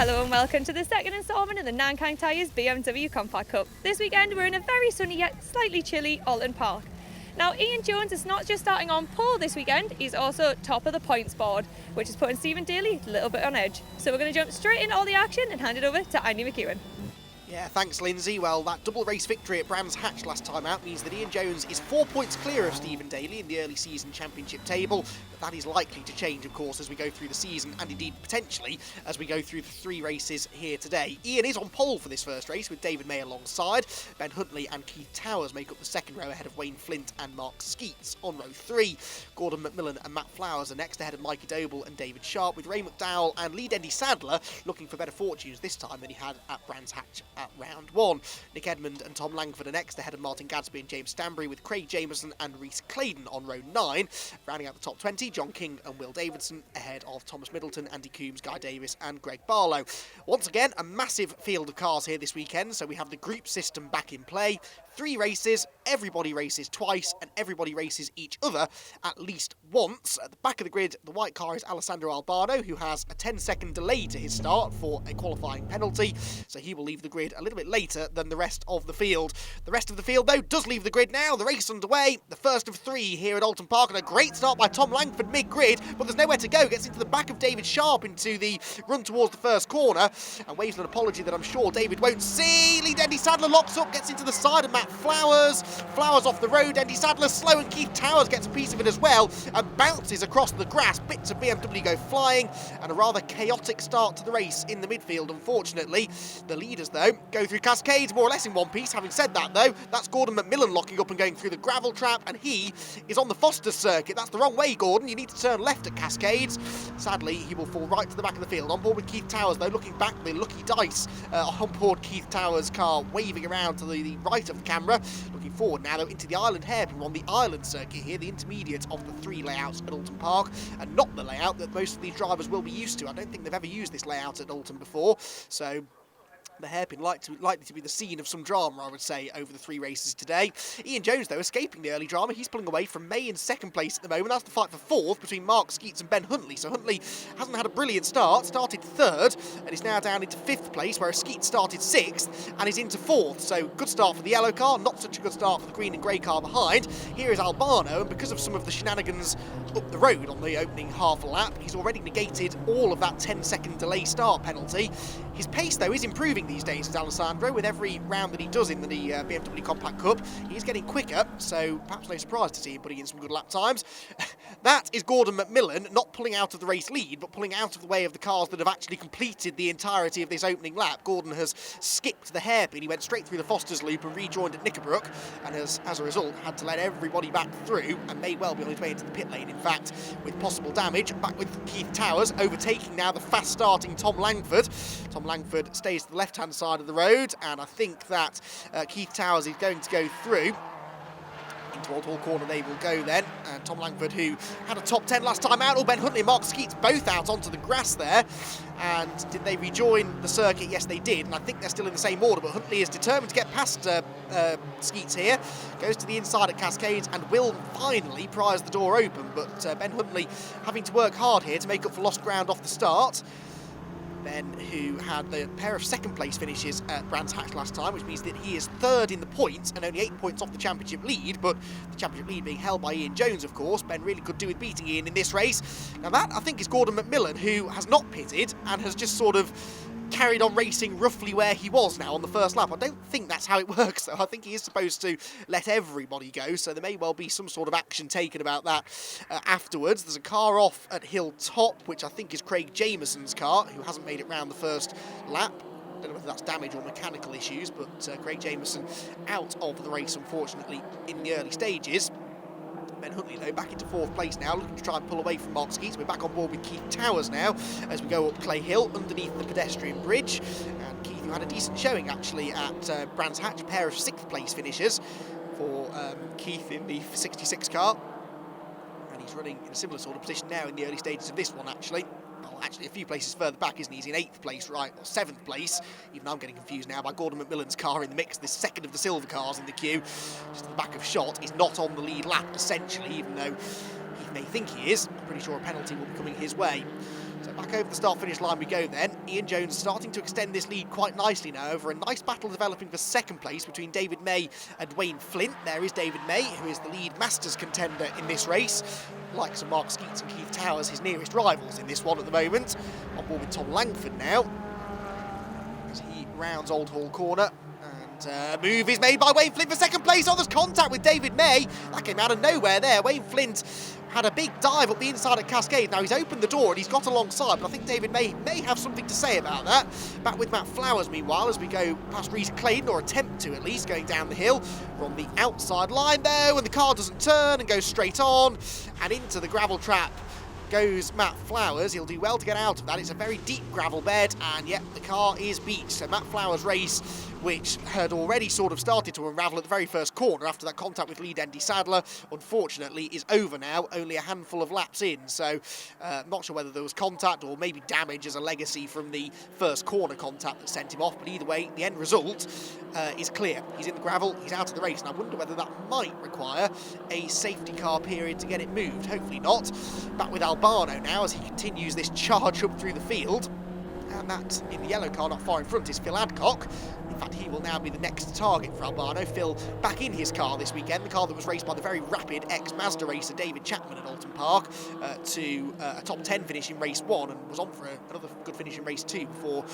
Hello and welcome to the second instalment in the Nankang Tyres BMW Compact Cup. This weekend we're in a very sunny yet slightly chilly Oulton Park. Now Ian Jones is not just starting on pole this weekend, he's also top of the points board, which is putting Stephen Daly a little bit on edge. So we're going to jump straight into all the action and hand it over to Andy McEwan. Yeah, thanks Lyndsay. Well, that double race victory at Brands Hatch last time out means that Ian Jones is 4 points clear of Stephen Daly in the early season championship table. But that is likely to change, of course, as we go through the season and indeed potentially as we go through the 3 races here today. Ian is on pole for this first race with David May alongside. Ben Huntley and Keith Towers make up the second row ahead of Wayne Flint and Mark Skeets on row 3. Gordon McMillan and Matt Flowers are next ahead of Mikey Doble and David Sharp, with Ray McDowell and Lee Dendy Sadler looking for better fortunes this time than he had at Brands Hatch at round 1. Nick Edmond and Tom Langford are next ahead of Martin Gadsby and James Stanbury, with Craig Jameson and Rhys Claydon on row 9. Rounding out the top 20, John King and Will Davidson ahead of Thomas Middleton, Andy Coombs, Guy Davis and Greg Barlow. Once again, a massive field of cars here this weekend, so we have the group system back in play. 3 races, everybody races twice and everybody races each other at least once. At the back of the grid, the white car is Alessandro Albano, who has a 10-second delay to his start for a qualifying penalty, so he will leave the grid a little bit later than the rest of the field. The rest of the field, though, does leave the grid now. The race underway, the first of 3 here at Oulton Park, and a great start by Tom Langford mid-grid, but there's nowhere to go. Gets into the back of David Sharp into the run towards the first corner, and waves an apology that I'm sure David won't see. Lee Dendy Sadler locks up, gets into the side of Matt Flowers off the road. Dendy Sadler slow, and Keith Towers gets a piece of it as well and bounces across the grass. Bits of BMW go flying, and a rather chaotic start to the race in the midfield, unfortunately. The leaders, though, go through Cascades more or less in one piece. Having said that, though, that's Gordon McMillan locking up and going through the gravel trap, and he is on the Foster's circuit. That's the wrong way, Gordon. You need to turn left at Cascades. Sadly, he will fall right to the back of the field. On board with Keith Towers, though, looking back, the lucky dice on board Keith Towers' car, waving around to the right of the camera. Looking forward now, though, into the Island hairpin. We're on the Island circuit here, the intermediate of the 3 layouts at Oulton Park, and not the layout that most of these drivers will be used to. I don't think they've ever used this layout at Oulton before, so the hairpin likely to be the scene of some drama, I would say, over the 3 races today. Ian Jones, though, escaping the early drama. He's pulling away from May in 2nd place at the moment. That's the fight for 4th between Mark Skeets and Ben Huntley. So Huntley hasn't had a brilliant start, started 3rd, and is now down into 5th place, whereas Skeets started 6th and is into 4th. So good start for the yellow car, not such a good start for the green and grey car behind. Here is Albano, and because of some of the shenanigans up the road on the opening half lap, he's already negated all of that 10-second delay start penalty. His pace, though, is improving these days as Alessandro. With every round that he does in the BMW Compact Cup, he's getting quicker, so perhaps no surprise to see him putting in some good lap times. That is Gordon McMillan, not pulling out of the race lead, but pulling out of the way of the cars that have actually completed the entirety of this opening lap. Gordon has skipped the hairpin. He went straight through the Foster's loop and rejoined at Knickerbrook, and has, as a result, had to let everybody back through and may well be on his way into the pit lane, in fact, with possible damage. Back with Keith Towers, overtaking now the fast-starting Tom Langford. Tom Langford stays to the left-hand side of the road, and I think that Keith Towers is going to go through. Into Old Hall Corner they will go then, and Tom Langford, who had a top 10 last time out, Ben Huntley and Mark Skeets both out onto the grass there. And did they rejoin the circuit? Yes, they did, and I think they're still in the same order, but Huntley is determined to get past Skeets here. Goes to the inside at Cascades and will finally prise the door open, but Ben Huntley having to work hard here to make up for lost ground off the start. Ben, who had the pair of 2nd place finishes at Brands Hatch last time, which means that he is 3rd in the points and only 8 points off the championship lead, but the championship lead being held by Ian Jones, of course. Ben really could do with beating Ian in this race. Now that, I think, is Gordon McMillan, who has not pitted and has just sort of carried on racing roughly where he was now on the first lap. I don't think that's how it works, though. I think he is supposed to let everybody go, so there may well be some sort of action taken about that afterwards. There's a car off at Hill Top, which I think is Craig Jameson's car, who hasn't made it round the first lap. I don't know whether that's damage or mechanical issues, but Craig Jameson out of the race, unfortunately, in the early stages. Ben Huntley, though, back into 4th place now, looking to try and pull away from Mark Skeets. We're back on board with Keith Towers now as we go up Clay Hill underneath the pedestrian bridge. And Keith, who had a decent showing actually at Brands Hatch, a pair of 6th place finishes for Keith in the 66 car. And he's running in a similar sort of position now in the early stages of this one, actually. Well, actually, a few places further back, isn't he? He's in 8th place, right, or 7th place. Even I'm getting confused now by Gordon McMillan's car in the mix. The 2nd of the silver cars in the queue, just at the back of shot, is not on the lead lap, essentially, even though he may think he is. I'm pretty sure a penalty will be coming his way. So back over the start-finish line we go then. Ian Jones starting to extend this lead quite nicely now over a nice battle developing for second place between David May and Wayne Flint. There is David May, who is the lead Masters contender in this race. Likes of Mark Skeets and Keith Towers, his nearest rivals in this one at the moment. On board with Tom Langford now, as he rounds Old Hall Corner. And move is made by Wayne Flint for second place. Oh, there's contact with David May. That came out of nowhere there. Wayne Flint had a big dive up the inside of Cascade. Now he's opened the door and he's got alongside, but I think David may have something to say about that. Back with Matt Flowers meanwhile as we go past Reese Clayton, or attempt to at least, going down the hill. We're on the outside line though, and the car doesn't turn and goes straight on and into the gravel trap goes Matt Flowers. He'll do well to get out of that. It's a very deep gravel bed, and yet the car is beached. So Matt Flowers' race, which had already sort of started to unravel at the very first corner after that contact with lead Andy Sadler, unfortunately is over now, only a handful of laps in. So not sure whether there was contact or maybe damage as a legacy from the first corner contact that sent him off, but either way, the end result is clear. He's in the gravel, he's out of the race, and I wonder whether that might require a safety car period to get it moved. Hopefully not. Back with Albano now as he continues this charge up through the field. And that, in the yellow car not far in front, is Phil Adcock. In fact, he will now be the next target for Albano. Phil back in his car this weekend, the car that was raced by the very rapid ex-Mazda racer David Chapman at Oulton Park to a top 10 finish in race 1, and was on for another good finish in race 2 before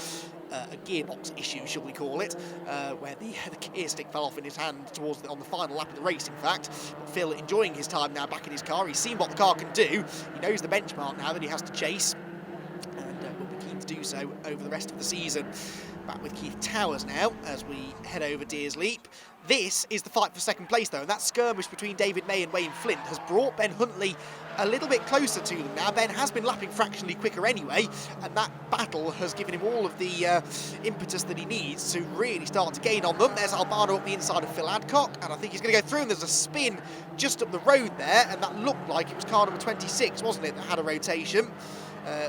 a gearbox issue, shall we call it, where the gear stick fell off in his hand on the final lap of the race, in fact. But Phil enjoying his time now back in his car. He's seen what the car can do. He knows the benchmark now that he has to chase, and will be keen to do so over the rest of the season. Back with Keith Towers now as we head over Deers Leap. This is the fight for second place though, and that skirmish between David May and Wayne Flint has brought Ben Huntley a little bit closer to them now. Ben has been lapping fractionally quicker anyway, and that battle has given him all of the impetus that he needs to really start to gain on them. There's Albano up the inside of Phil Adcock, and I think he's going to go through, and there's a spin just up the road there, and that looked like it was car number 26, wasn't it, that had a rotation?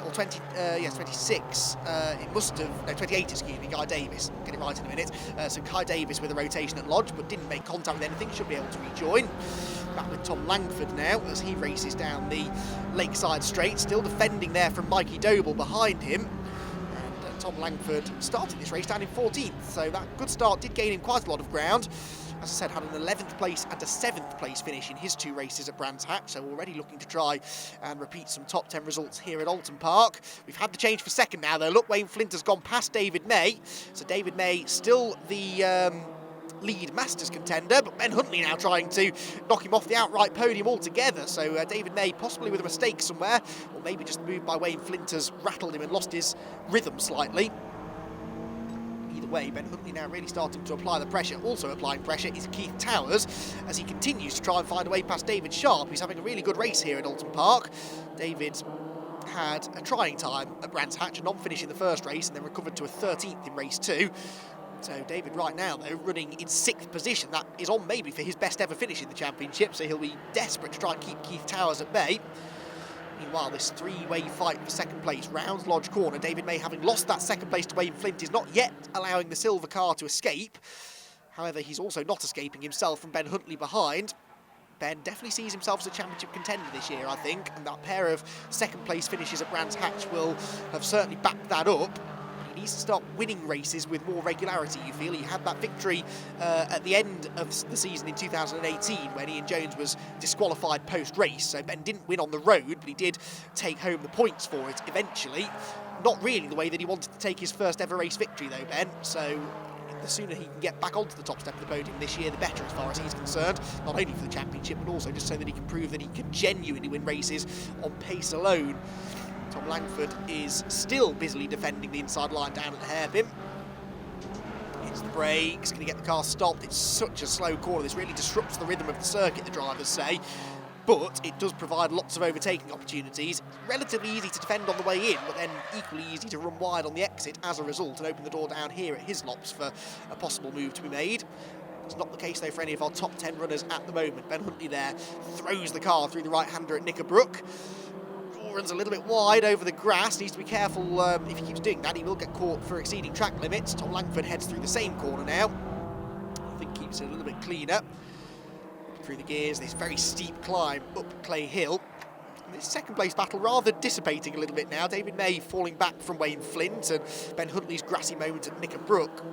Or 26, it must have, no, 28, excuse me, Guy Davis, get it right in a minute. So Guy Davis with a rotation at Lodge, but didn't make contact with anything, should be able to rejoin. Back with Tom Langford now, as he races down the Lakeside Straight, still defending there from Mikey Doble behind him. And Tom Langford started this race down in 14th, so that good start did gain him quite a lot of ground. As I said, had an 11th place and a 7th place finish in his 2 races at Brands Hatch, so already looking to try and repeat some top 10 results here at Oulton Park. We've had the change for second now though. Look, Wayne Flint has gone past David May, so David May still the lead Masters contender, but Ben Huntley now trying to knock him off the outright podium altogether. So David May possibly with a mistake somewhere, or maybe just moved by Wayne Flint has rattled him and lost his rhythm slightly. Way, Ben Huntley now really starting to apply the pressure. Also applying pressure is Keith Towers as he continues to try and find a way past David Sharp, who's having a really good race here at Oulton Park. David had a trying time at Brands Hatch, a non-finish in the first race, and then recovered to a 13th in race 2. So David right now though running in 6th position. That is on maybe for his best ever finish in the championship, so he'll be desperate to try and keep Keith Towers at bay. Meanwhile, this 3-way fight for second place rounds Lodge Corner. David May, having lost that second place to Wayne Flint, is not yet allowing the silver car to escape. However, he's also not escaping himself from Ben Huntley behind. Ben definitely sees himself as a championship contender this year, I think, and that pair of second place finishes at Brands Hatch will have certainly backed that up. He needs to start winning races with more regularity, you feel. He had that victory at the end of the season in 2018 when Ian Jones was disqualified post-race. So Ben didn't win on the road, but he did take home the points for it eventually. Not really the way that he wanted to take his first ever race victory though, Ben. So the sooner he can get back onto the top step of the podium this year, the better as far as he's concerned. Not only for the championship, but also just so that he can prove that he can genuinely win races on pace alone. Tom Langford is still busily defending the inside line down at the hairpin. Hits the brakes, going to get the car stopped. It's such a slow corner. This really disrupts the rhythm of the circuit, the drivers say. But it does provide lots of overtaking opportunities. Relatively easy to defend on the way in, but then equally easy to run wide on the exit as a result and open the door down here at Hislops for a possible move to be made. It's not the case though for any of our top 10 runners at the moment. Ben Huntley there throws the car through the right-hander at Knickerbrook. Runs a little bit wide over the grass, needs to be careful if he keeps doing that, he will get caught for exceeding track limits. Tom Langford heads through the same corner now. I think keeps it a little bit cleaner. Through the gears, this very steep climb up Clay Hill. This second place battle rather dissipating a little bit now. David May falling back from Wayne Flint, and Ben Huntley's grassy moment at Knickerbrook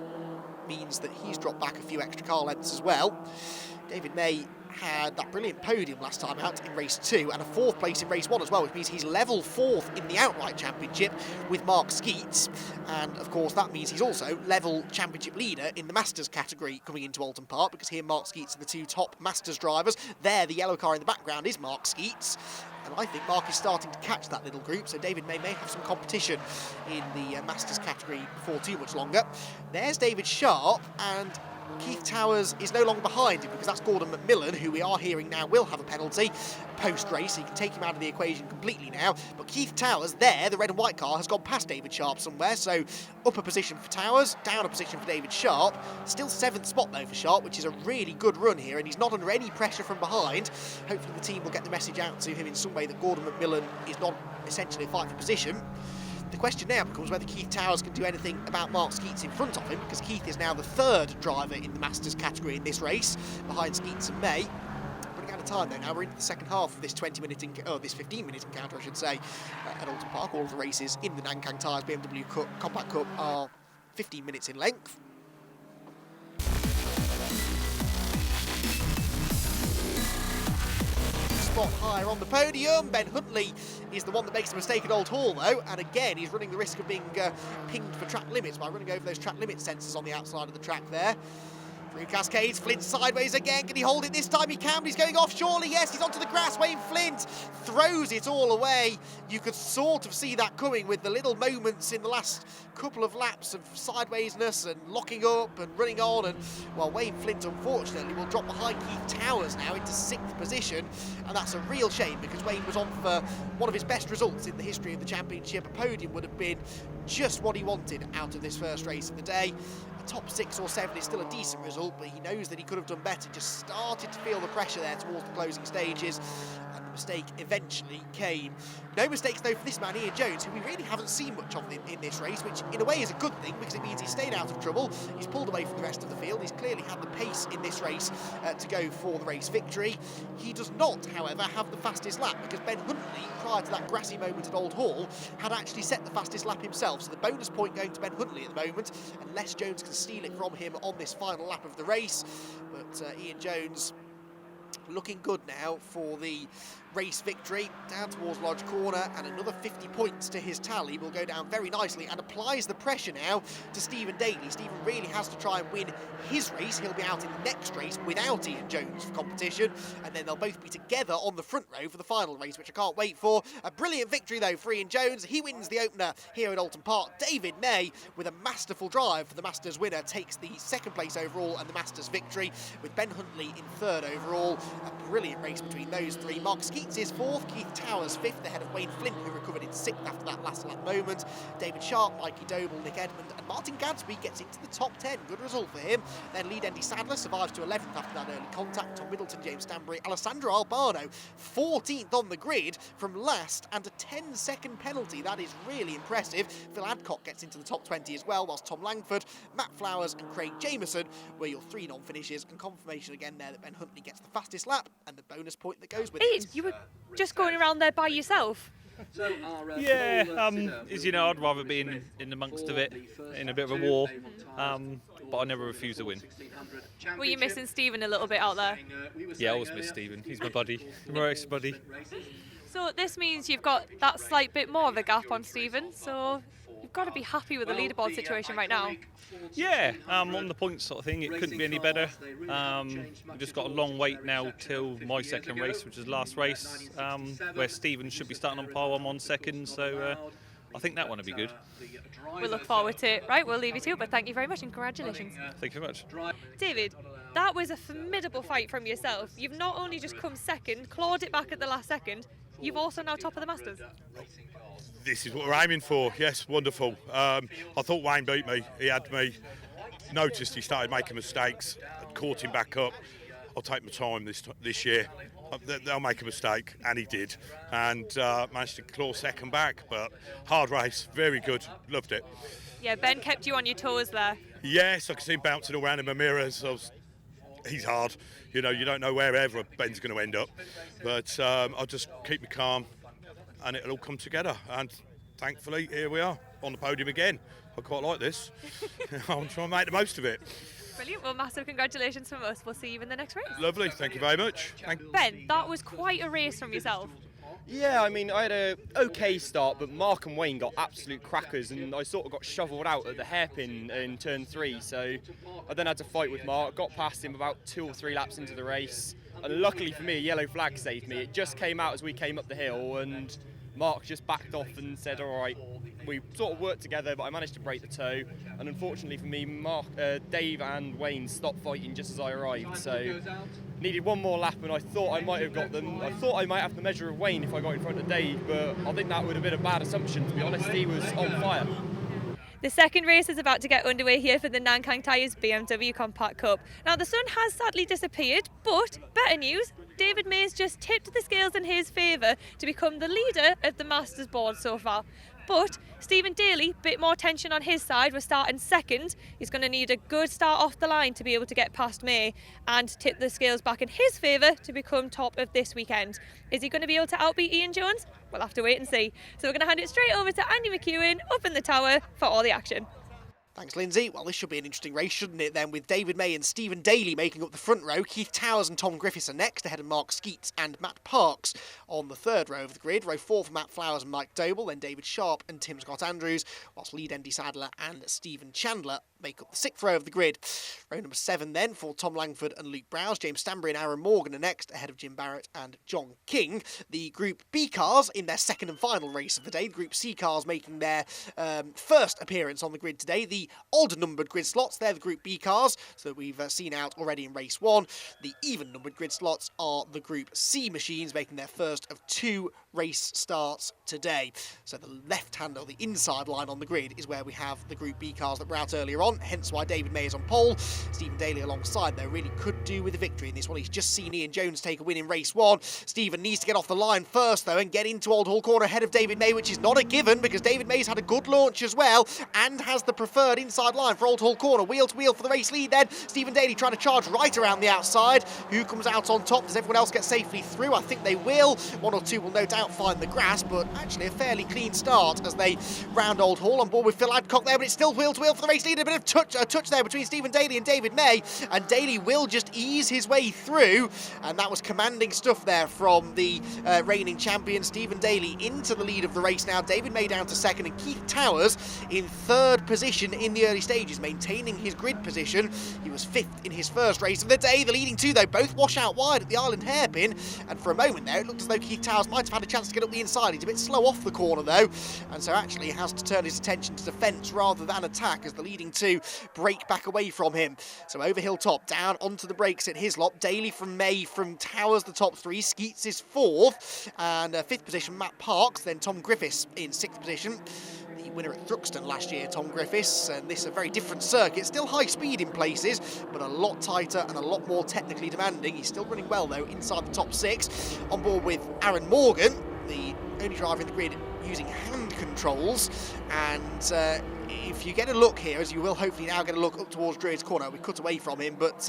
means that he's dropped back a few extra car lengths as well. David May had that brilliant podium last time out in race 2 and a 4th place in race 1 as well, which means he's level 4th in the outright championship with Mark Skeets, and of course that means he's also level championship leader in the Masters category coming into Oulton Park, because he and Mark Skeets are the 2 top Masters drivers. There, the yellow car in the background is Mark Skeets, and I think Mark is starting to catch that little group, so David may have some competition in the Masters category before too much longer. There's David Sharp, and Keith Towers is no longer behind him, because that's Gordon McMillan, who we are hearing now will have a penalty post-race, so you can take him out of the equation completely now. But Keith Towers there, the red and white car, has gone past David Sharp somewhere, so up a position for Towers, down a position for David Sharp. Still 7th spot though for Sharp, which is a really good run here, and he's not under any pressure from behind. Hopefully the team will get the message out to him in some way that Gordon McMillan is not essentially a fight for position. The question now becomes whether Keith Towers can do anything about Mark Skeets in front of him, because Keith is now the 3rd driver in the Masters category in this race, behind Skeets and May. Running out of time though now, we're into the second half of this 15-minute encounter I should say, at Oulton Park. All of the races in the Nankang Tyres BMW Compact Cup are 15 minutes in length. Spot higher on the podium. Ben Huntley is the one that makes the mistake at Old Hall though, and again he's running the risk of being pinged for track limits by running over those track limit sensors on the outside of the track there. Through Cascades, Flint sideways again. Can he hold it this time? He can, but he's going off surely. Yes, he's onto the grass. Wayne Flint throws it all away. You could sort of see that coming with the little moments in the last couple of laps of sidewaysness and locking up and running on, and well, Wayne Flint unfortunately will drop behind Keith Towers now into 6th position, and that's a real shame, because Wayne was on for one of his best results in the history of the championship. A podium would have been just what he wanted out of this first race of the day. A top 6 or 7 is still a decent result, but he knows that he could have done better. Just started to feel the pressure there towards the closing stages, and the mistake eventually came. No mistakes though for this man Ian Jones, who we really haven't seen much of in this race, which in a way is a good thing, because it means he stayed out of trouble. He's pulled away from the rest of the field. He's clearly had the pace in this race to go for the race victory. He does not, however, have the fastest lap, because Ben Huntley, prior to that grassy moment at Old Hall, had actually set the fastest lap himself. So the bonus point going to Ben Huntley at the moment, unless Jones can steal it from him on this final lap of the race. But Ian Jones looking good now for the race victory down towards Lodge Corner, and another 50 points to his tally will go down very nicely, and applies the pressure now to Stephen Daly. Stephen really has to try and win his race. He'll be out in the next race without Ian Jones for competition, and then they'll both be together on the front row for the final race, which I can't wait for. A brilliant victory though for Ian Jones. He wins the opener here at Oulton Park. David May, with a masterful drive for the Masters winner, takes the 2nd place overall and the Masters victory, with Ben Huntley in 3rd overall. A brilliant race between those 3. Mark Skeets is 4th, Keith Towers 5th, ahead of Wayne Flint, who recovered in 6th after that last lap moment. David Sharp, Mikey Doble, Nick Edmond and Martin Gadsby gets into the top 10. Good result for him. Then lead Andy Sadler survives to 11th after that early contact. Tom Middleton, James Stanbury, Alessandro Albano 14th on the grid from last, and a 10-second penalty. That is really impressive. Phil Adcock gets into the top 20 as well, whilst Tom Langford, Matt Flowers and Craig Jameson were your 3 non-finishes, and confirmation again there that Ben Huntley gets the fastest lap and the bonus point that goes with Ian, it. you were just going around there by yourself. Yeah, as you know, I'd rather be in amongst of it, in a bit of a war, but I never refuse a win. Were you missing Stephen a little bit out there? Yeah, I always miss Stephen. He's my buddy, my race buddy. So this means you've got that slight bit more of a gap on Stephen, so you've got to be happy with the leaderboard situation right now. Yeah, on the points sort of thing, it couldn't be any better. We've just got a long wait now till my 2nd race, which is last race, where Stephen should be starting on pole. I'm on 2nd, so I think that one will be good. We look forward to it. Right, we'll leave you to it, but thank you very much and congratulations. Thank you very much. David, that was a formidable fight from yourself. You've not only just come 2nd, clawed it back at the last second, you've also now top of the Masters. This is what we're aiming for. Yes, wonderful. I thought Wayne beat me. He had me. Noticed he started making mistakes. Caught him back up. I'll take my time this year. They'll make a mistake, and he did. And managed to claw 2nd back. But hard race, very good. Loved it. Yeah, Ben kept you on your toes there. Yes, I could see him bouncing around in my mirrors. He's hard. You know, you don't know wherever Ben's going to end up. But I'll just keep me calm. and it'll all come together. And thankfully, here we are on the podium again. I quite like this. I'm trying to make the most of it. Brilliant. Well, massive congratulations from us. We'll see you in the next race. Lovely. Thank you very much. Ben, that was quite a race from yourself. Yeah, I mean, I had a okay start, but Mark and Wayne got absolute crackers, and I sort of got shovelled out at the hairpin in turn 3. So I then had to fight with Mark, got past him about 2 or 3 laps into the race, and luckily for me, a yellow flag saved me. It just came out as we came up the hill, and Mark just backed off and said, all right, we sort of worked together, but I managed to break the toe. And unfortunately for me, Dave and Wayne stopped fighting just as I arrived. So needed one more lap, and I thought I might have got them. I thought I might have the measure of Wayne if I got in front of Dave, but I think that would have been a bad assumption, to be honest. He was on fire. The second race is about to get underway here for the Nankang Tyres BMW Compact Cup. Now, the sun has sadly disappeared, but better news, David May's just tipped the scales in his favour to become the leader of the Masters board so far. But Stephen Daly, bit more tension on his side, was starting second. He's going to need a good start off the line to be able to get past May and tip the scales back in his favour to become top of this weekend. Is he going to be able to outbeat Ian Jones? We'll have to wait and see. So we're going to hand it straight over to Andy McEwan up in the tower for all the action. Thanks, Lyndsay. Well, this should be an interesting race, shouldn't it, then, with David May and Stephen Daly making up the front row. Keith Towers and Tom Griffiths are next, ahead of Mark Skeets and Matt Parks on the third row of the grid. Row 4 for Matt Flowers and Mike Doble, then David Sharp and Tim Scott-Andrews, whilst Lee Dendy Sadler and Stephen Chandler make up the sixth row of the grid. Row number 7 then for Tom Langford and Luke Browse. James Stanbury and Aaron Morgan are next, ahead of Jim Barrett and John King. The Group B cars in their second and final race of the day. The Group C cars making their first appearance on the grid today. The older numbered grid slots, they're the Group B cars, so that we've seen out already in race 1. The even numbered grid slots are the Group C machines, making their first of 2 race starts today. So the left hand or the inside line on the grid is where we have the Group B cars that were out earlier on, hence why David May is on pole. Stephen Daly alongside there really could do with a victory in this one. He's just seen Ian Jones take a win in race 1. Stephen needs to get off the line first though and get into Old Hall Corner ahead of David May, which is not a given because David May's had a good launch as well and has the preferred inside line for Old Hall Corner. Wheel to wheel for the race lead then. Stephen Daly trying to charge right around the outside. Who comes out on top? Does everyone else get safely through? I think they will. 1 or 2 will no doubt find the grass, but actually a fairly clean start as they round Old Hall. On board with Phil Adcock there, but it's still wheel to wheel for the race lead. A bit of touch there between Stephen Daly and David May, and Daly will just ease his way through, and that was commanding stuff there from the reigning champion. Stephen Daly into the lead of the race now. David May down to second, and Keith Towers in third position in the early stages, maintaining his grid position. He was 5th in his first race of the day. The leading 2 though both wash out wide at the Island hairpin, and for a moment there it looked as though Keith Towers might have had a chance to get up the inside. He's a bit slow off the corner though, and so actually has to turn his attention to defence rather than attack as the leading 2 break back away from him. So over hilltop, down onto the brakes at Hislop. Daly from May, from Towers the top 3. Skeets is 4th, and 5th position Matt Parks, then Tom Griffiths in 6th position. The winner at Thruxton last year, Tom Griffiths, and this is a very different circuit. Still high speed in places, but a lot tighter and a lot more technically demanding. He's still running well though inside the top 6. On board with Aaron Morgan, the only driver in the grid using hand controls, and if you get a look here, as you will hopefully now get a look up towards Druids Corner, we cut away from him, but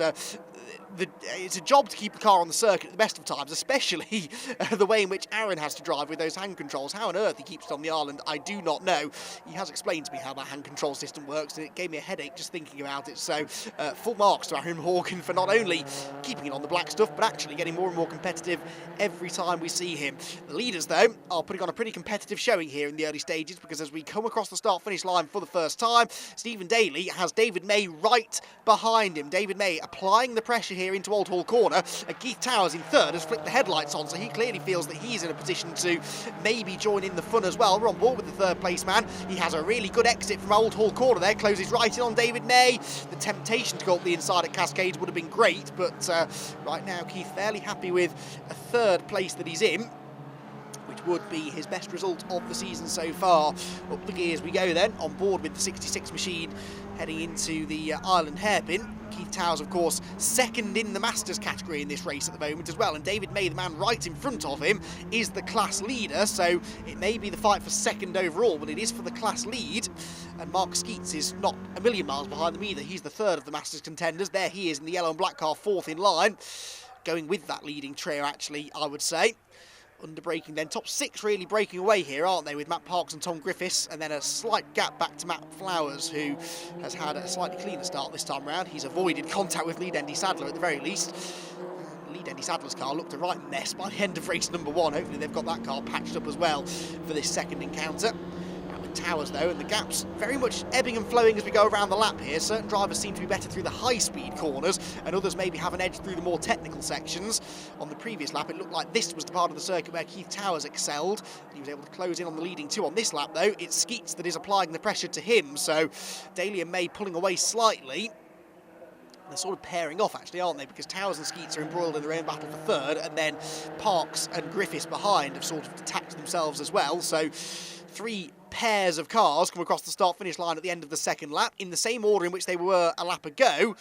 it's a job to keep the car on the circuit at the best of times, especially the way in which Aaron has to drive with those hand controls. How on earth he keeps it on the island, I do not know. He has explained to me how that hand control system works, and it gave me a headache just thinking about it. So full marks to Aaron Morgan for not only keeping it on the black stuff, but actually getting more and more competitive every time we see him. The leaders, though, are putting on a pretty competitive showing here in the early stages, because as we come across the start-finish line for the first time, Stephen Daly has David May right behind him. David May applying the pressure here into Old Hall Corner, and Keith Towers in third has flicked the headlights on, so he clearly feels that he's in a position to maybe join in the fun as well. We're on board with the third place man. He has a really good exit from Old Hall Corner there, closes right in on David May. The temptation to go up the inside at Cascades would have been great, but right now Keith fairly happy with a third place that he's in, which would be his best result of the season so far. Up the gears we go then, on board with the 66 machine, heading into the Island hairpin. Keith Towers, of course, second in the Masters category in this race at the moment as well, and David May, the man right in front of him, is the class leader, so it may be the fight for second overall, but it is for the class lead, and Mark Skeets is not a million miles behind them either. He's the third of the Masters contenders. There he is in the yellow and black car, 4th in line, going with that leading trio actually, I would say. Under braking then, top 6 really breaking away here, aren't they, with Matt Parks and Tom Griffiths, and then a slight gap back to Matt Flowers, who has had a slightly cleaner start this time round. He's avoided contact with lead Andy Sadler at the very least. Lead Andy Sadler's car looked a right mess by the end of race number 1. Hopefully they've got that car patched up as well for this second encounter. Towers though, and the gaps very much ebbing and flowing as we go around the lap here. Certain drivers seem to be better through the high-speed corners, and others maybe have an edge through the more technical sections. On the previous lap, it looked like this was the part of the circuit where Keith Towers excelled. He was able to close in on the leading 2 on this lap, though. It's Skeets that is applying the pressure to him, so Daly and May pulling away slightly. They're sort of pairing off, actually, aren't they? Because Towers and Skeets are embroiled in their own battle for third, and then Parks and Griffiths behind have sort of detached themselves as well. So 3 pairs of cars come across the start-finish line at the end of the second lap in the same order in which they were a lap ago,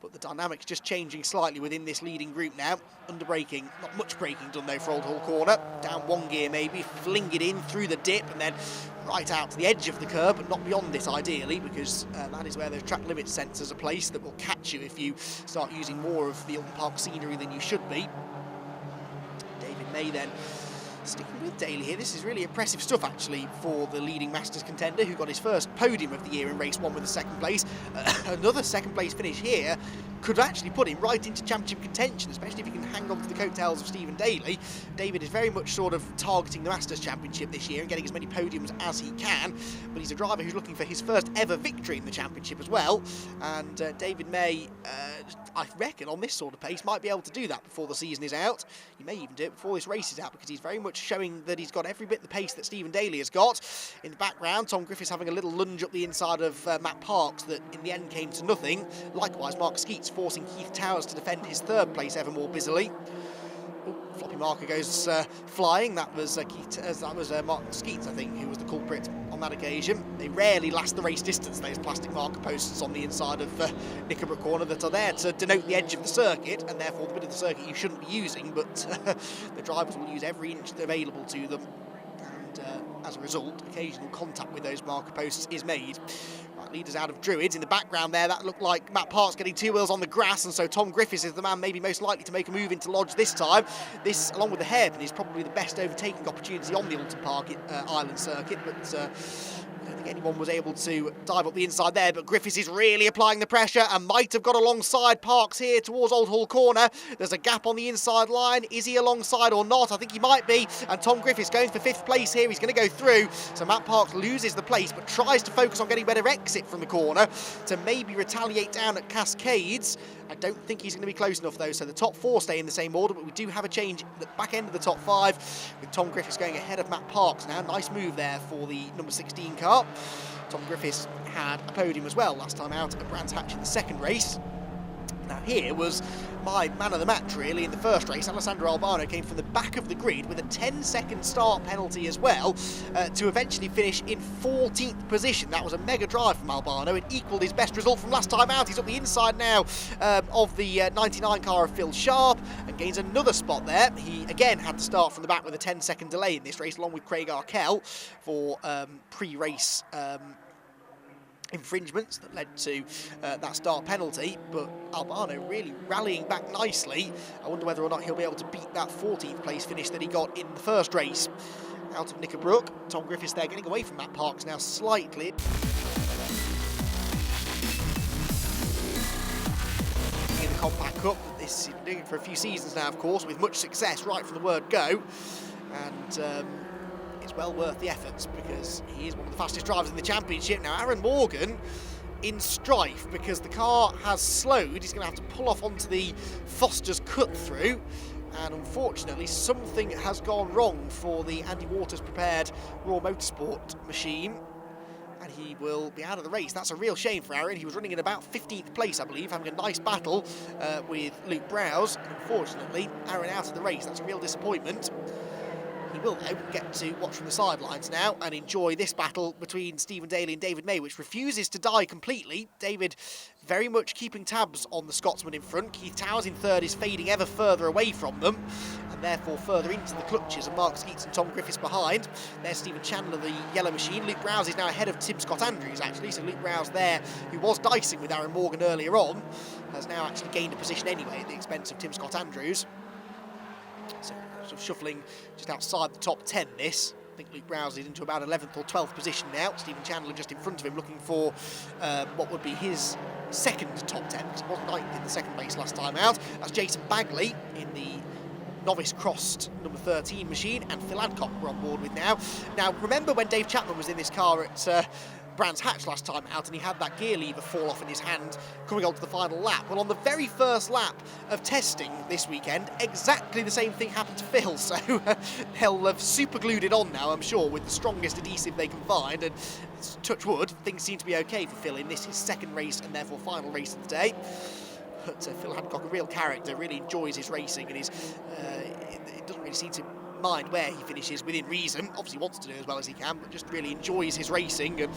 but the dynamics just changing slightly within this leading group now. Under braking, not much braking done though for Old Hull Corner. Down 1 gear maybe, fling it in through the dip and then right out to the edge of the curb, but not beyond it ideally, because that is where those track limit sensors are placed that will catch you if you start using more of the Oulton Park scenery than you should be. David May then sticking with Daly here. This is really impressive stuff actually for the leading Masters contender, who got his first podium of the year in race 1 with a second place. Another second place finish here could actually put him right into championship contention, especially if he can hang on to the coattails of Stephen Daly. David is very much sort of targeting the Masters Championship this year and getting as many podiums as he can, but he's a driver who's looking for his first ever victory in the championship as well, and David May, I reckon on this sort of pace, might be able to do that before the season is out. He may even do it before this race is out, because he's very much showing that he's got every bit the pace that Stephen Daly has got. In the background, Tom Griffiths having a little lunge up the inside of Matt Parks that in the end came to nothing. Likewise, Mark Skeets forcing Keith Towers to defend his third place ever more busily. Ooh, floppy marker goes flying. That was Mark Skeets, I think, who was the culprit on that occasion. They rarely last the race distance, those plastic marker posts on the inside of Knickerbrook Corner that are there to denote the edge of the circuit, and therefore the bit of the circuit you shouldn't be using, but the drivers will use every inch available to them, and as a result, occasional contact with those marker posts is made. Right, leaders out of Druids. In the background there, that looked like Matt Parks getting 2 wheels on the grass, and so Tom Griffiths is the man maybe most likely to make a move into Lodge this time. This, along with the hairpin, is probably the best overtaking opportunity on the Oulton Park Island circuit, but I don't think anyone was able to dive up the inside there, but Griffiths is really applying the pressure and might have got alongside Parks here towards Old Hull Corner. There's a gap on the inside line. Is he alongside or not? I think he might be, and Tom Griffiths going for 5th place here. He's going to go through, so Matt Parks loses the place but tries to focus on getting better exit from the corner to maybe retaliate down at Cascades. I don't think he's going to be close enough though, so the top 4 stay in the same order, but we do have a change at the back end of the top 5 with Tom Griffiths going ahead of Matt Parks now. Nice move there for the number 16 car. Tom Griffiths had a podium as well last time out at Brands Hatch in the second race. Now here was my man of the match really in the first race. Alessandro Albano came from the back of the grid with a 10-second start penalty as well to eventually finish in 14th position. That was a mega drive from Albano. It equalled his best result from last time out. He's up the inside now of the 99 car of Phil Sharp and gains another spot there. He again had to start from the back with a 10-second delay in this race along with Craig Arkell for pre-race infringements that led to that start penalty, but Albano really rallying back nicely. I wonder whether or not he'll be able to beat that 14th place finish that he got in the first race. Out of Knickerbrook, Tom Griffiths there getting away from Matt Parks now slightly. In the Compact Cup, this is doing it for a few seasons now, of course, with much success right from the word go, and it's well worth the efforts because he is one of the fastest drivers in the championship. Now Aaron Morgan in strife because the car has slowed. He's going to have to pull off onto the Foster's cut through, and unfortunately something has gone wrong for the Andy Waters prepared Raw Motorsport machine, and he will be out of the race. That's a real shame for Aaron. He was running in about 15th place, I believe, having a nice battle with Luke Browse. Unfortunately, Aaron out of the race. That's a real disappointment. He will, though, get to watch from the sidelines now and enjoy this battle between Stephen Daly and David May, which refuses to die completely. David very much keeping tabs on the Scotsman in front. Keith Towers in third is fading ever further away from them, and therefore further into the clutches of Mark Skeets and Tom Griffiths behind. There's Stephen Chandler, the yellow machine. Luke Browse is now ahead of Tim Scott Andrews, actually. So Luke Browse there, who was dicing with Aaron Morgan earlier on, has now actually gained a position anyway at the expense of Tim Scott Andrews. So sort of shuffling just outside the top 10 this. I think Luke Browse is into about 11th or 12th position now. Stephen Chandler just in front of him looking for what would be his second top 10, because he was 9th in the second race last time out. That's Jason Bagley in the novice crossed number 13 machine, and Phil Adcock we're on board with now. Now, remember when Dave Chapman was in this car at Brands Hatch last time out and he had that gear lever fall off in his hand coming on to the final lap? Well, on the very first lap of testing this weekend, exactly the same thing happened to Phil, so they'll have super glued it on now, I'm sure, with the strongest adhesive they can find, and touch wood, things seem to be okay for Phil in this, his second race and therefore final race of the day. But Phil Hancock, a real character, really enjoys his racing, and it doesn't really seem to mind where he finishes within reason. Obviously wants to do as well as he can, but just really enjoys his racing and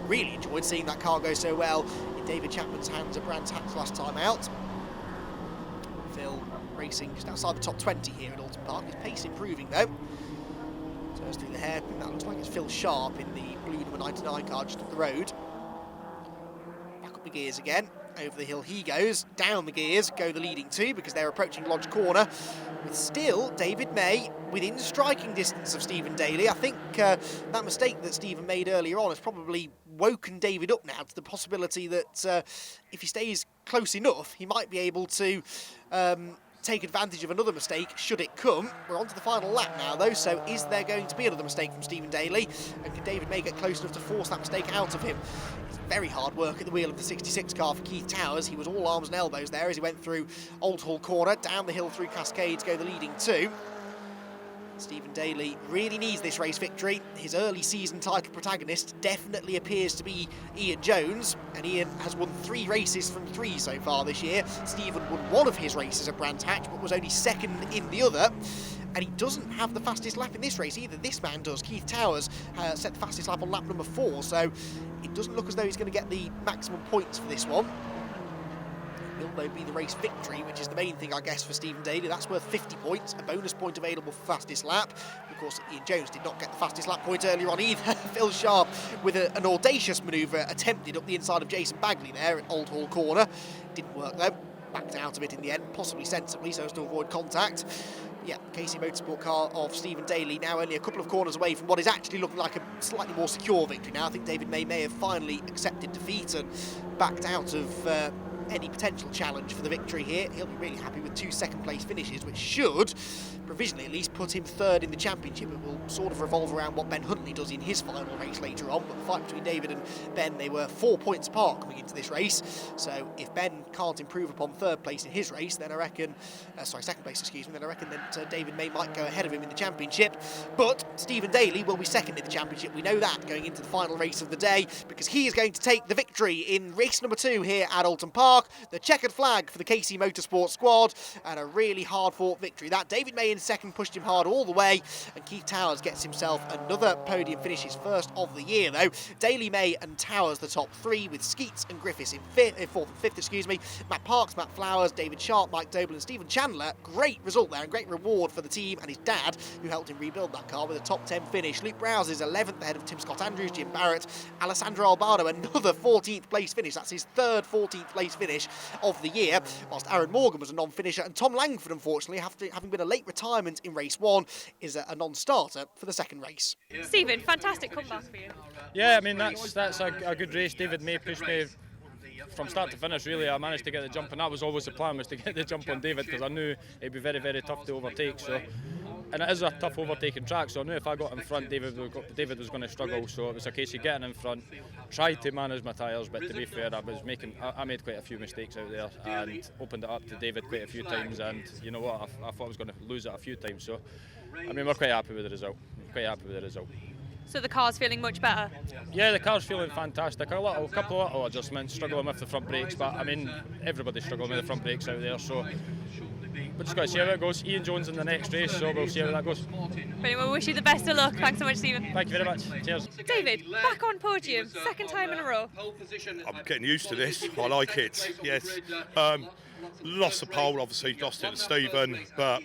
really enjoyed seeing that car go so well in David Chapman's hands at Brands Hatch last time out. Phil racing just outside the top 20 here at Oulton Park. His pace improving though. Turns through the hairpin. That looks like it's Phil Sharp in the blue number 99 car just up the road. Back up the gears again. Over the hill he goes, down the gears go the leading two because they're approaching Lodge Corner, with still David May within striking distance of Stephen Daly. I think that mistake that Stephen made earlier on has probably woken David up now to the possibility that if he stays close enough, he might be able to take advantage of another mistake should it come. We're on to the final lap now though, so is there going to be another mistake from Stephen Daly, and can David May get close enough to force that mistake out of him? It's very hard work at the wheel of the 66 car for Keith Towers. He was all arms and elbows there as he went through Old Hall Corner, down the hill through Cascades go the leading two. Stephen Daly really needs this race victory. His early season title protagonist definitely appears to be Ian Jones, and Ian has won 3 races from 3 so far this year. Stephen won one of his races at Brands Hatch, but was only second in the other. And he doesn't have the fastest lap in this race either. This man does. Keith Towers set the fastest lap on lap number 4, so it doesn't look as though he's going to get the maximum points for this one. Will though be the race victory, which is the main thing I guess for Stephen Daly. That's worth 50 points, a bonus point available for fastest lap. Of course, Ian Jones did not get the fastest lap point earlier on either. Phil Sharp with an audacious manoeuvre attempted up the inside of Jason Bagley there at Old Hall Corner. Didn't work though, backed out of it in the end, possibly sensibly so as to avoid contact. Yeah, KC Motorsport car of Stephen Daly now only a couple of corners away from what is actually looking like a slightly more secure victory now. I think David May have finally accepted defeat and backed out of any potential challenge for the victory here. He'll be really happy with 2 second place finishes, which should provisionally at least put him 3rd in the championship. It will sort of revolve around what Ben Huntley does in his final race later on, but the fight between David and Ben, they were 4 points apart coming into this race, so if Ben can't improve upon 3rd place in his race, then I reckon second place, excuse me, then I reckon that David May might go ahead of him in the championship. But Stephen Daly will be 2nd in the championship, we know that, going into the final race of the day, because he is going to take the victory in race number 2 here at Oulton Park. The checkered flag for the KC Motorsport squad, and a really hard fought victory. That David May in 2nd pushed him hard all the way, and Keith Towers gets himself another podium finish, his 1st of the year though. Daly, May and Towers the top 3, with Skeets and Griffiths in 4th and 5th, excuse me. Matt Parks, Matt Flowers, David Sharp, Mike Doble and Stephen Chandler. Great result there and great reward for the team and his dad, who helped him rebuild that car with a top 10 finish. Luke Browse is 11th ahead of Tim Scott Andrews, Jim Barrett, Alessandro Albano, another 14th place finish. That's his 3rd 14th place finish of the year, whilst Aaron Morgan was a non-finisher, and Tom Langford, unfortunately, having been a late retirement in race 1, is a non-starter for the 2nd race. Stephen, fantastic comeback for you. Yeah, I mean that's a good race. David May pushed me from start to finish really. I managed to get the jump, and that was always the plan, was to get the jump on David, because I knew it'd be very, very tough to overtake. So, and it is a tough overtaking track, so I knew if I got in front, David was going to struggle. So it was a case of getting in front, tried to manage my tyres, but to be fair, I made quite a few mistakes out there and opened it up to David quite a few times. And you know what, I thought I was going to lose it a few times. So, I mean, we're quite happy with the result. So the car's feeling much better? Yeah, the car's feeling fantastic. A couple of little adjustments, struggling with the front brakes, but I mean, everybody's struggling with the front brakes out there, so we're just got to see how it goes. Ian Jones in the next race, so we'll see how that goes. Brilliant, we wish you the best of luck. Thanks so much, Stephen. Thank you very much. Cheers. David, back on podium, 2nd time in a row. I'm getting used to this. I like it. Yes. Lost the pole, obviously lost it to Stephen, but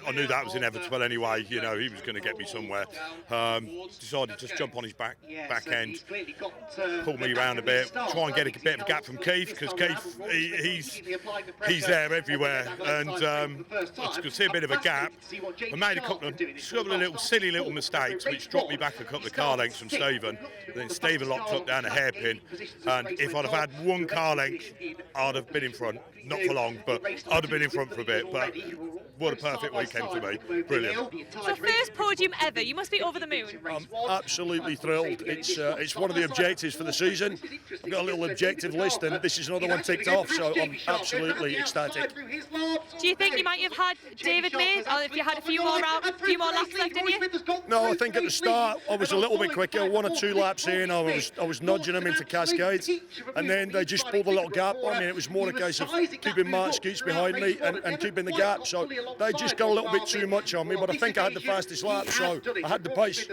I knew that was inevitable anyway. You know, he was going to get me somewhere. Decided to just jump on his back end, pull me around a bit, try and get a bit of a gap from Keith, because Keith, he's there everywhere, and I could see a bit of a gap. I made a couple of silly little mistakes, which dropped me back a couple of car lengths from Stephen. Then Stephen locked up down a hairpin, and if I'd have had one car length, I'd have been in front. Not for long, but I'd have been in front for a bit. But what a perfect weekend for me. Brilliant. So first podium ever. You must be over the moon. I'm absolutely thrilled. It's one of the objectives for the season. I've got a little objective list, and this is another one ticked off, so I'm absolutely ecstatic. Do you think you might have had David May, or if you had a few more laps left in you? No, I think at the start I was a little bit quicker. 1 or 2 laps in, I was nudging them into Cascades, and then they just pulled a little gap. I mean, it was more a case of keeping Mark Skeets behind me and keeping the gap. So they just got a little bit too much on me, but I think I had the fastest lap, so I had the pace.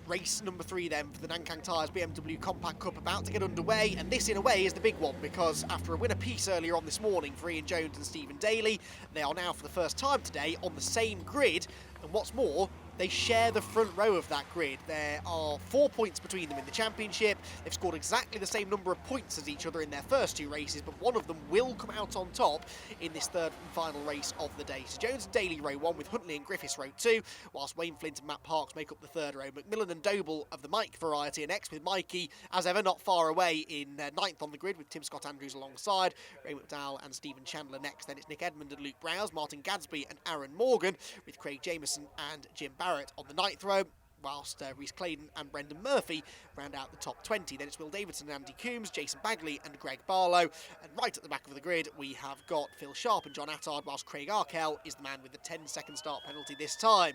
Race number 3 then for the Nankang Tyres BMW Compact Cup about to get underway, and this in a way is the big one, because after a winner piece earlier on this morning for Ian Jones and Stephen Daly, they are now for the first time today on the same grid, and what's more, they share the front row of that grid. There are 4 points between them in the championship. They've scored exactly the same number of points as each other in their first 2 races, but one of them will come out on top in this third and final race of the day. So Jones and Daly row 1 with Huntley and Griffiths row 2, whilst Wayne Flint and Matt Parks make up the third row. McMillan and Doble of the Mike variety are next, with Mikey, as ever, not far away in 9th on the grid, with Tim Scott Andrews alongside, Ray McDowell and Stephen Chandler next. Then it's Nick Edmond and Luke Browse, Martin Gadsby and Aaron Morgan, with Craig Jameson and Jim Barrett on the 9th row, whilst Rhys Claydon and Brendan Murphy round out the top 20. Then it's Will Davidson and Andy Coombs, Jason Bagley and Greg Barlow. And right at the back of the grid, we have got Phil Sharp and John Attard, whilst Craig Arkell is the man with the 10-second start penalty this time.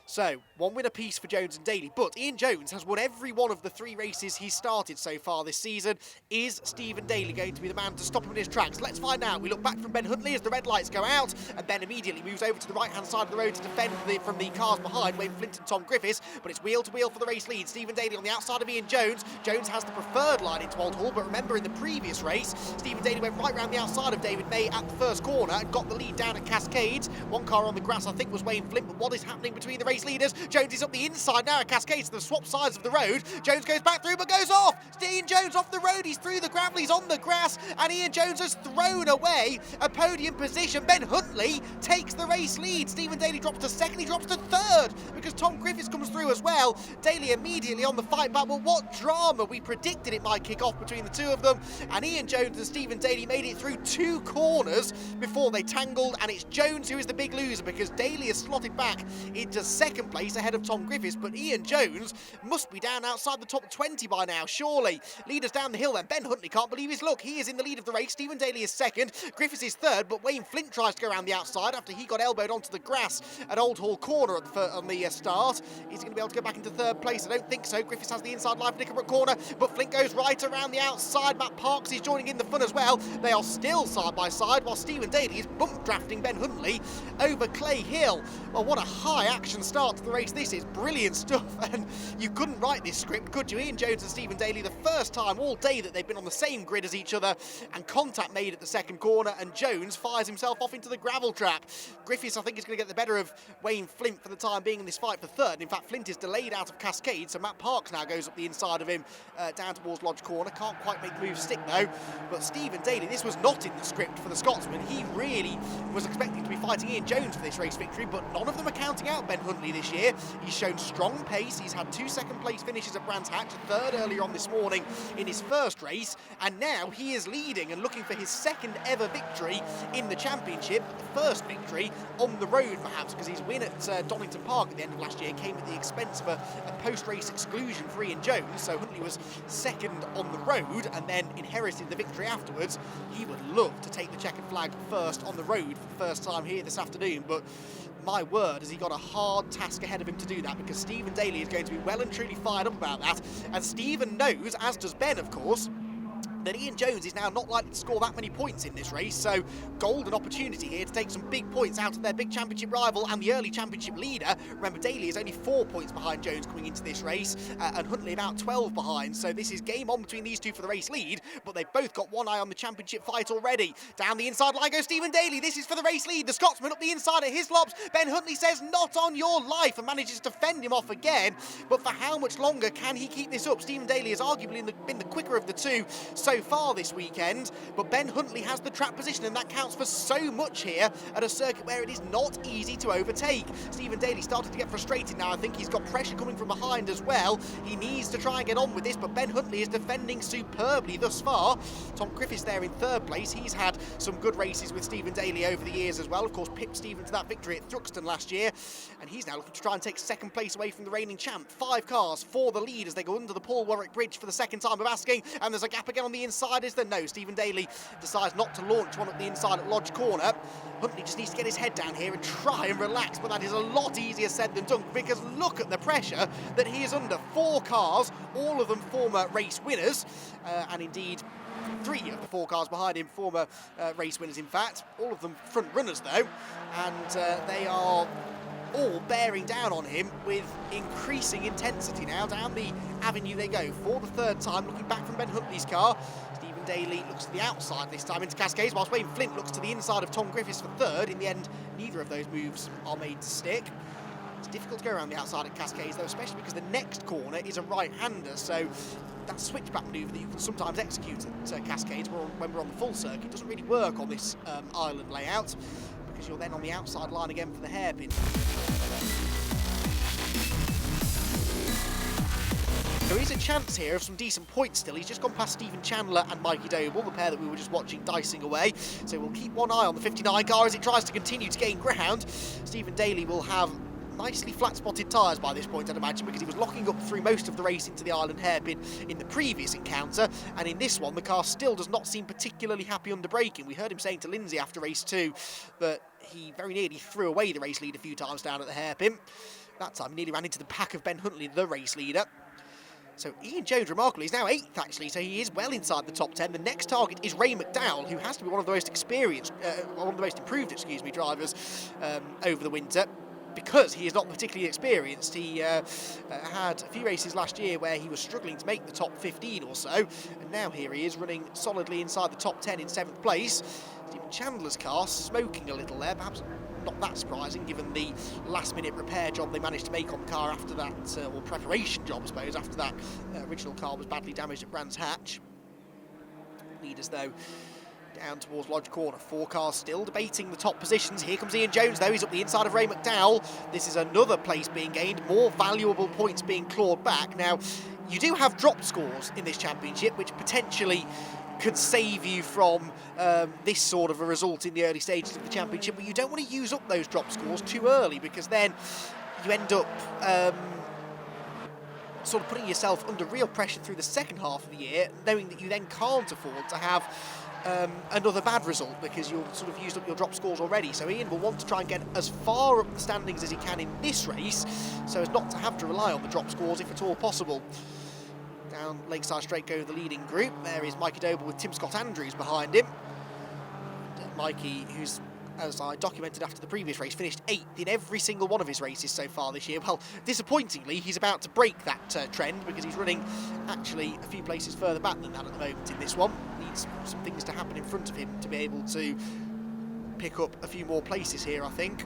So, 1 win apiece for Jones and Daly, but Ian Jones has won every one of the 3 races he's started so far this season. Is Stephen Daly going to be the man to stop him in his tracks? Let's find out. We look back from Ben Huntley as the red lights go out, and Ben immediately moves over to the right-hand side of the road to defend from the cars behind, Wayne Flint and Tom Griffiths, but it's wheel to wheel for the race lead. Stephen Daly on the outside of Ian Jones. Jones has the preferred line into Old Hall, but remember in the previous race, Stephen Daly went right round the outside of David May at the first corner and got the lead down at Cascades. 1 car on the grass, I think, was Wayne Flint, but what is happening between the race leaders? Jones is up the inside now at Cascades, the swap sides of the road. Jones goes back through but goes off. Ian Jones off the road, he's through the gravel, he's on the grass, and Ian Jones has thrown away a podium position. Ben Huntley takes the race lead. Stephen Daly drops to 2nd, he drops to 3rd because Tom Griffiths comes through as well. Daly immediately on the fight back, but what drama. We predicted it might kick off between the 2 of them, and Ian Jones and Stephen Daly made it through 2 corners before they tangled, and it's Jones who is the big loser because Daly has slotted back into 2nd place ahead of Tom Griffiths, but Ian Jones must be down outside the top 20 by now, surely. Leaders down the hill then. Ben Huntley can't believe his luck. He is in the lead of the race. Stephen Daly is 2nd. Griffiths is 3rd, but Wayne Flint tries to go around the outside after he got elbowed onto the grass at Old Hall Corner on the start. Is he going to be able to go back into 3rd place? I don't think so. Griffiths has the inside line for Nickelbrook Corner, but Flint goes right around the outside. Matt Parks is joining in the fun as well. They are still side by side while Stephen Daly is bump drafting Ben Huntley over Clay Hill. Well, what a high action start to the race this is. Brilliant stuff, and you couldn't write this script, could you? Ian Jones and Stephen Daly, the first time all day that they've been on the same grid as each other, and contact made at the 2nd corner, and Jones fires himself off into the gravel trap. Griffiths, I think, is going to get the better of Wayne Flint for the time being in this fight for 3rd. In fact, Flint is delayed out of Cascade, so Matt Parks now goes up the inside of him down towards Lodge Corner. Can't quite make the move stick though, but Stephen Daly, this was not in the script for the Scotsman. He really was expecting to be fighting Ian Jones for this race victory, but none of them are counting out Ben Huntley this year. He's shown strong pace. He's had 2 2nd place finishes at Brands Hatch, a 3rd earlier on this morning in his first race, and now he is leading and looking for his 2nd ever victory in the championship, the first victory on the road perhaps, because his win at Donington Park at the end of last year came at the expense of a post-race exclusion for Ian Jones, so Huntley was 2nd on the road and then inherited the victory afterwards. He would love to take the checkered flag first on the road for the first time here this afternoon, but my word, has he got a hard task ahead of him to do that, because Stephen Daly is going to be well and truly fired up about that, and Stephen knows, as does Ben of course, that Ian Jones is now not likely to score that many points in this race, so golden opportunity here to take some big points out of their big championship rival and the early championship leader. Remember, Daly is only 4 points behind Jones coming into this race, and Huntley about 12 behind, so this is game on between these two for the race lead, but they've both got one eye on the championship fight already. Down the inside line goes Stephen Daly. This is for the race lead. The Scotsman up the inside at his lobs. Ben Huntley says, not on your life, and manages to fend him off again, but for how much longer can he keep this up? Stephen Daly has arguably been the quicker of the two so far this weekend, but Ben Huntley has the track position, and that counts for so much here at a circuit where it is not easy to overtake. Stephen Daly started to get frustrated now. I think he's got pressure coming from behind as well. He needs to try and get on with this, but Ben Huntley is defending superbly thus far. Tom Griffiths there in third place. He's had some good races with Stephen Daly over the years as well. Of course, pipped Stephen to that victory at Thruxton last year, and he's now looking to try and take second place away from the reigning champ. 5 cars for the lead as they go under the Paul Warwick Bridge for the second time of asking, and there's a gap again on the inside. Is there? No, Stephen Daly decides not to launch one up the inside at Lodge Corner. Huntley just needs to get his head down here and try and relax, but that is a lot easier said than done, because look at the pressure that he is under. 4 cars, all of them former race winners, and indeed 3 of the 4 cars behind him former race winners, in fact. All of them front runners though, and they are all bearing down on him with increasing intensity now. Down the avenue they go for the third time, looking back from Ben Huntley's car. Stephen Daly looks to the outside this time into Cascades, whilst Wayne Flint looks to the inside of Tom Griffiths for third. In the end, neither of those moves are made to stick. It's difficult to go around the outside at Cascades though, especially because the next corner is a right-hander, so that switchback manoeuvre that you can sometimes execute at Cascades when we're on the full circuit doesn't really work on this island layout, because you're then on the outside line again for the hairpin. There is a chance here of some decent points still. He's just gone past Stephen Chandler and Mikey Doble, the pair that we were just watching dicing away. So we'll keep one eye on the 59 car as it tries to continue to gain ground. Stephen Daly will have nicely flat-spotted tyres by this point, I'd imagine, because he was locking up through most of the race into the island hairpin in the previous encounter, and in this one the car still does not seem particularly happy under braking. We heard him saying to Lyndsay after race 2 that he very nearly threw away the race lead a few times down at the hairpin. That time he nearly ran into the pack of Ben Huntley, the race leader. So Ian Jones, remarkably, is now 8th actually, so he is well inside the top 10. The next target is Ray McDowell, who has to be one of the most experienced, one of the most improved, drivers over the winter, because he is not particularly experienced. He had a few races last year where he was struggling to make the top 15 or so, and now here he is running solidly inside the top 10 in 7th place. Stephen Chandler's car smoking a little there, perhaps not that surprising given the last-minute repair job they managed to make on the car after that, or preparation job, I suppose, after that original car was badly damaged at Brands Hatch. Leaders, though, down towards Lodge Corner. 4 cars still debating the top positions. Here comes Ian Jones, though. He's up the inside of Ray McDowell. This is another place being gained, more valuable points being clawed back. Now, you do have drop scores in this championship, which potentially could save you from this sort of a result in the early stages of the championship, but you don't want to use up those drop scores too early, because then you end up sort of putting yourself under real pressure through the second half of the year, knowing that you then can't afford to have another bad result because you've sort of used up your drop scores already. So Ian will want to try and get as far up the standings as he can in this race, so as not to have to rely on the drop scores if at all possible. Down Lakeside Straight go the leading group. There is Mikey Doble with Tim Scott Andrews behind him. And Mikey, who's, as I documented after the previous race, finished 8th in every single one of his races so far this year. Well, disappointingly, he's about to break that trend, because he's running actually a few places further back than that at the moment in this one. Needs some things to happen in front of him to be able to pick up a few more places here, I think.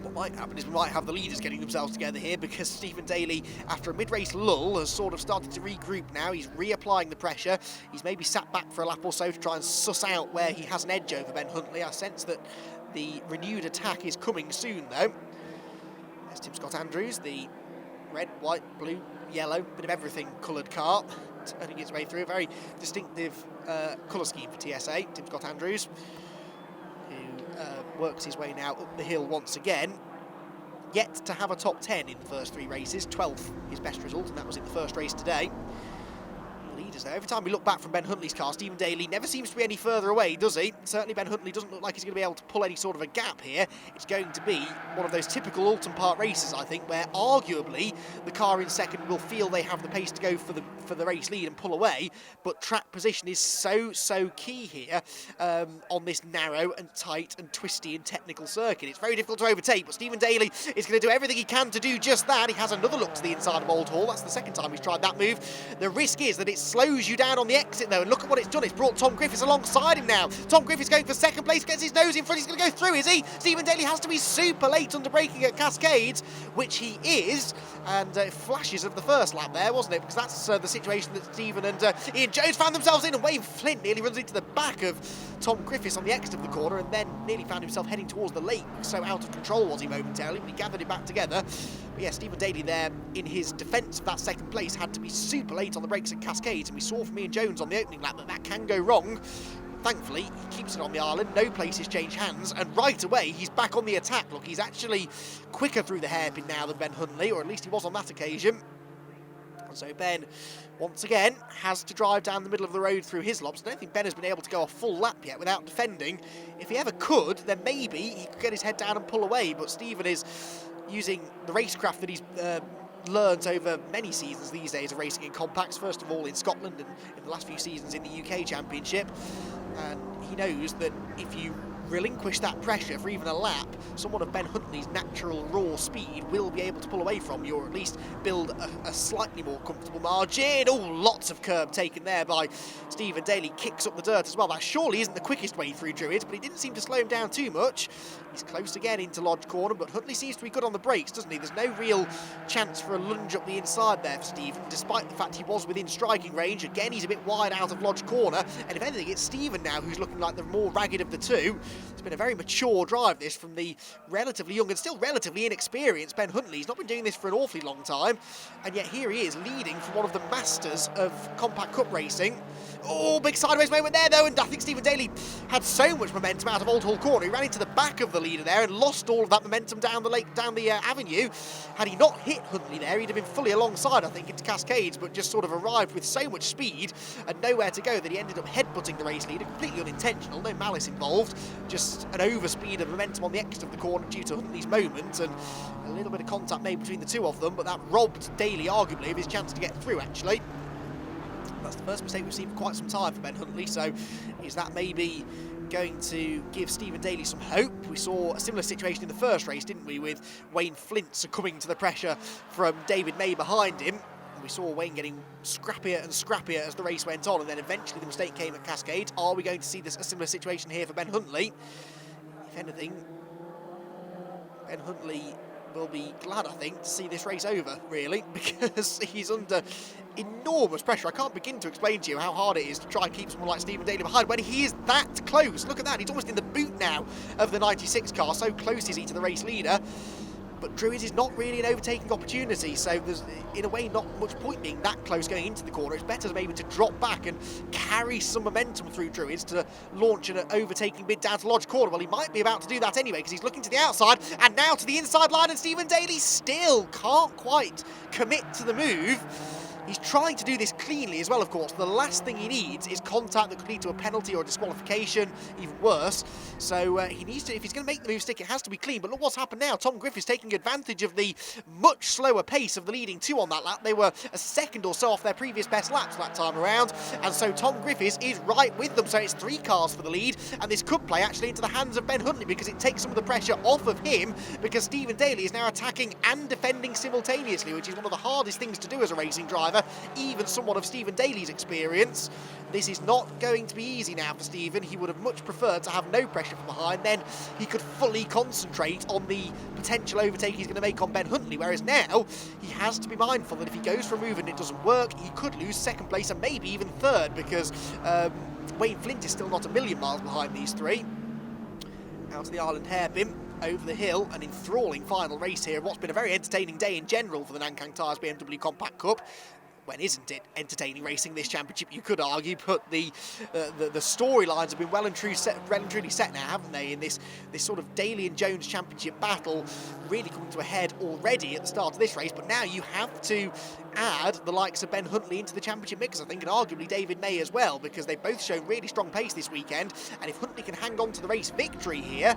What might happen is we might have the leaders getting themselves together here, because Stephen Daly, after a mid-race lull, has sort of started to regroup now. He's reapplying the pressure. He's maybe sat back for a lap or so to try and suss out where he has an edge over Ben Huntley. I sense that the renewed attack is coming soon, though. There's Tim Scott Andrews, the red, white, blue, yellow, bit of everything coloured car, turning its way through. A very distinctive colour scheme for TSA, Tim Scott Andrews, works his way now up the hill once again. Yet to have a top 10 in the first 3 races. 12th his best result, and that was in the first race today. leaders there. Every time we look back from Ben Huntley's car, Stephen Daly never seems to be any further away, does he? Certainly Ben Huntley doesn't look like he's going to be able to pull any sort of a gap here. It's going to be one of those typical Oulton Park races, I think, where arguably the car in second will feel they have the pace to go for the race lead and pull away, but track position is so key here on this narrow and tight and twisty and technical circuit. It's very difficult to overtake, but Stephen Daly is going to do everything he can to do just that. He has another look to the inside of Old Hall. That's the second time he's tried that move. The risk is that it slows you down on the exit though, and look at what it's done. It's brought Tom Griffiths alongside him now. Tom Griffiths going for second place, gets his nose in front. He's going to go through, is he? Stephen Daly has to be super late under braking at Cascades, which he is, and flashes of the first lap there, wasn't it? Because that's the situation that Stephen and Ian Jones found themselves in, and Wayne Flint nearly runs into the back of Tom Griffiths on the exit of the corner, and then nearly found himself heading towards the lake. So out of control was he momentarily, but he gathered it back together. But yeah, Stephen Daly there, in his defence of that second place, had to be super late on the brakes at Cascades, and we saw from Ian Jones on the opening lap that can go wrong. Thankfully, he keeps it on the island, no places change hands, and right away he's back on the attack. Look, he's actually quicker through the hairpin now than Ben Huntley, or at least he was on that occasion. And so Ben, once again, has to drive down the middle of the road through his lobs. I don't think Ben has been able to go a full lap yet without defending. If he ever could, then maybe he could get his head down and pull away, but Stephen is using the racecraft that he's learned over many seasons these days of racing in compacts, first of all in Scotland and in the last few seasons in the UK Championship, and he knows that if you relinquish that pressure for even a lap, someone of Ben Huntley's natural raw speed will be able to pull away from you, or at least build a slightly more comfortable margin. Oh, lots of curb taken there by Stephen Daly. Kicks up the dirt as well. That surely isn't the quickest way through Druids, but he didn't seem to slow him down too much. He's close again into Lodge Corner, but Huntley seems to be good on the brakes, doesn't he? There's no real chance for a lunge up the inside there for Stephen, despite the fact he was within striking range. Again, he's a bit wide out of Lodge Corner, and if anything, it's Stephen now who's looking like the more ragged of the two. It's been a very mature drive, this, from the relatively young and still relatively inexperienced Ben Huntley. He's not been doing this for an awfully long time, and yet here he is leading from one of the masters of Compact Cup racing. Oh, big sideways moment there though, and I think Stephen Daly had so much momentum out of Old Hall Corner. He ran into the back of the leader there and lost all of that momentum down the avenue. Had he not hit Huntley there, he'd have been fully alongside, I think, into Cascades, but just sort of arrived with so much speed and nowhere to go that he ended up headbutting the race leader. Completely unintentional, no malice involved, just an overspeed of momentum on the exit of the corner due to Huntley's moment, and a little bit of contact made between the two of them, but that robbed Daly arguably of his chance to get through, actually. That's the first mistake we've seen for quite some time for Ben Huntley, so is that maybe going to give Stephen Daly some hope? We saw a similar situation in the first race, didn't we, with Wayne Flint succumbing to the pressure from David May behind him. We saw Wayne getting scrappier and scrappier as the race went on, and then eventually the mistake came at Cascades. Are we going to see a similar situation here for Ben Huntley? If anything, Ben Huntley will be glad, I think, to see this race over, really, because he's under enormous pressure. I can't begin to explain to you how hard it is to try and keep someone like Stephen Daly behind when he is that close. Look at that, he's almost in the boot now of the 96 car, so close is he to the race leader. But Druids is not really an overtaking opportunity, so there's, in a way, not much point being that close going into the corner. It's better maybe to drop back and carry some momentum through Druids to launch an overtaking bid down to Lodge Corner. Well, he might be about to do that anyway, because he's looking to the outside, and now to the inside line, and Stephen Daly still can't quite commit to the move. He's trying to do this cleanly as well, of course. The last thing he needs is contact that could lead to a penalty or a disqualification, even worse. So he needs to, if he's going to make the move stick, it has to be clean. But look what's happened now. Tom Griffiths taking advantage of the much slower pace of the leading two on that lap. They were a second or so off their previous best laps that time around. And so Tom Griffiths is right with them. So it's 3 cars for the lead. And this could play actually into the hands of Ben Huntley, because it takes some of the pressure off of him, because Stephen Daly is now attacking and defending simultaneously, which is one of the hardest things to do as a racing driver, even someone of Stephen Daly's experience. This is not going to be easy now for Stephen. He would have much preferred to have no pressure from behind, then he could fully concentrate on the potential overtake he's going to make on Ben Huntley, whereas now he has to be mindful that if he goes for a move and it doesn't work, he could lose second place and maybe even third, because Wayne Flint is still not a million miles behind these three. Out to the island hairpin, over the hill, an enthralling final race here. What's been a very entertaining day in general for the Nankang Tyres BMW Compact Cup. when isn't it entertaining racing, this championship, you could argue, but the storylines have been well and truly set now, haven't they, in this sort of Daly and Jones championship battle, really coming to a head already at the start of this race. But now you have to add the likes of Ben Huntley into the championship mix, I think, and arguably David May as well, because they've both shown really strong pace this weekend, and if Huntley can hang on to the race victory here,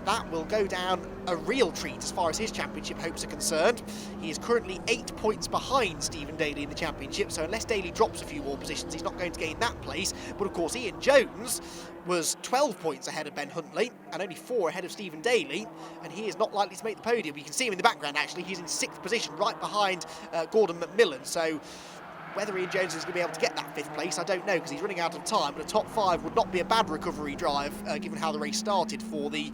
that will go down a real treat as far as his championship hopes are concerned. He is currently 8 points behind Stephen Daly in the championship, so unless Daly drops a few more positions, he's not going to gain that place. But of course, Ian Jones was 12 points ahead of Ben Huntley and only 4 ahead of Stephen Daly, and he is not likely to make the podium. You can see him in the background, actually. He's in 6th position, right behind Gordon McMillan. So whether Ian Jones is going to be able to get that 5th place, I don't know, because he's running out of time, but a top 5 would not be a bad recovery drive, given how the race started for the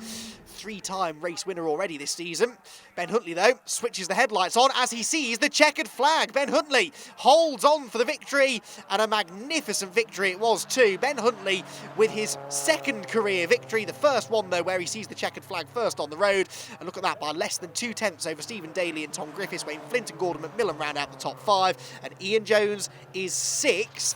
3-time race winner already this season. Ben Huntley, though, switches the headlights on as he sees the checkered flag. Ben Huntley holds on for the victory, and a magnificent victory it was too. Ben Huntley with his 2nd career victory, the first one, though, where he sees the checkered flag first on the road, and look at that, by less than 2 tenths over Stephen Daly and Tom Griffiths. Wayne Flint and Gordon McMillan round out the top 5, and Ian Jones is 6th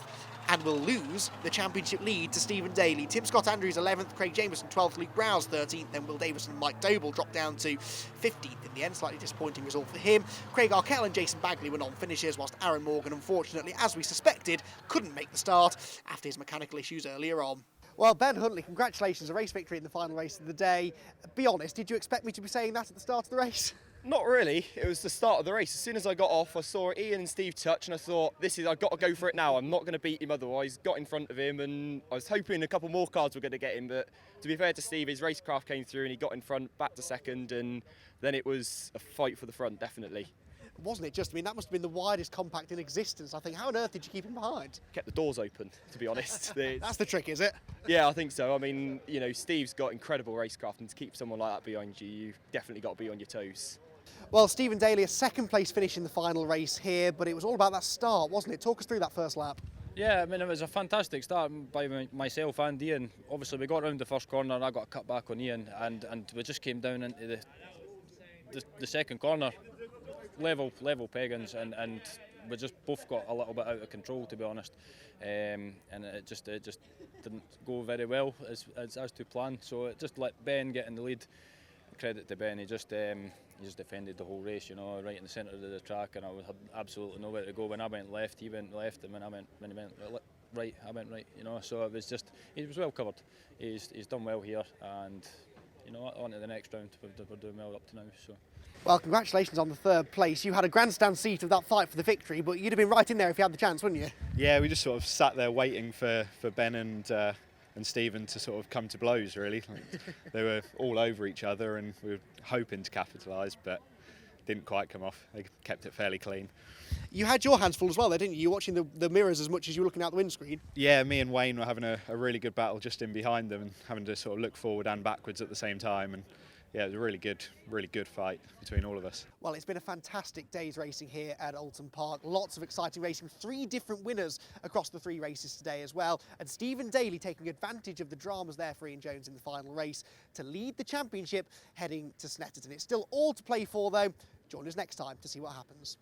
and will lose the championship lead to Stephen Daly. Tim Scott Andrews 11th, Craig Jameson 12th, Luke Browse 13th, then Will Davison and Mike Doble dropped down to 15th in the end. Slightly disappointing result for him. Craig Arkell and Jason Bagley were non-finishers, whilst Aaron Morgan, unfortunately, as we suspected, couldn't make the start after his mechanical issues earlier on. Well, Ben Huntley, congratulations, a race victory in the final race of the day. Be honest, did you expect me to be saying that at the start of the race? Not really. It was the start of the race. As soon as I got off, I saw Ian and Steve touch, and I thought, I've got to go for it now. I'm not going to beat him otherwise. Got in front of him, and I was hoping a couple more cars were going to get him, but to be fair to Steve, his racecraft came through and he got in front, back to 2nd, and then it was a fight for the front, definitely. Wasn't it just? I mean, that must have been the widest compact in existence, I think. How on earth did you keep him behind? Kept the doors open, to be honest. That's the trick, is it? Yeah, I think so. I mean, you know, Steve's got incredible racecraft, and to keep someone like that behind you, you've definitely got to be on your toes. Well, Stephen Daly, a 2nd place finish in the final race here, but it was all about that start, wasn't it? Talk us through that first lap. Yeah, I mean, it was a fantastic start by myself and Ian. Obviously, we got round the first corner and I got a cut back on Ian, and we just came down into the second corner, level peggings, and we just both got a little bit out of control, to be honest, and it just didn't go very well as to plan. So it just let Ben get in the lead. Credit to Ben, he just defended the whole race, you know, right in the centre of the track, and I had absolutely nowhere to go. When I went left, he went left, and when he went right, I went right, you know. So it was just, he was well covered. He's done well here, and you know, on to the next round. We're doing well up to now. So. Well, congratulations on the 3rd place. You had a grandstand seat of that fight for the victory, but you'd have been right in there if you had the chance, wouldn't you? Yeah, we just sort of sat there waiting for Ben and Stephen to sort of come to blows, really. They were all over each other, and we were hoping to capitalise, but didn't quite come off. They kept it fairly clean. You had your hands full as well there, didn't you? You were watching the mirrors as much as you were looking out the windscreen. Yeah, me and Wayne were having a really good battle just in behind them, and having to sort of look forward and backwards at the same time. And yeah, it was a really good fight between all of us. Well, it's been a fantastic day's racing here at Oulton Park. Lots of exciting racing. 3 different winners across the 3 races today as well. And Stephen Daly taking advantage of the dramas there for Ian Jones in the final race to lead the championship heading to Snetterton. It's still all to play for, though. Join us next time to see what happens.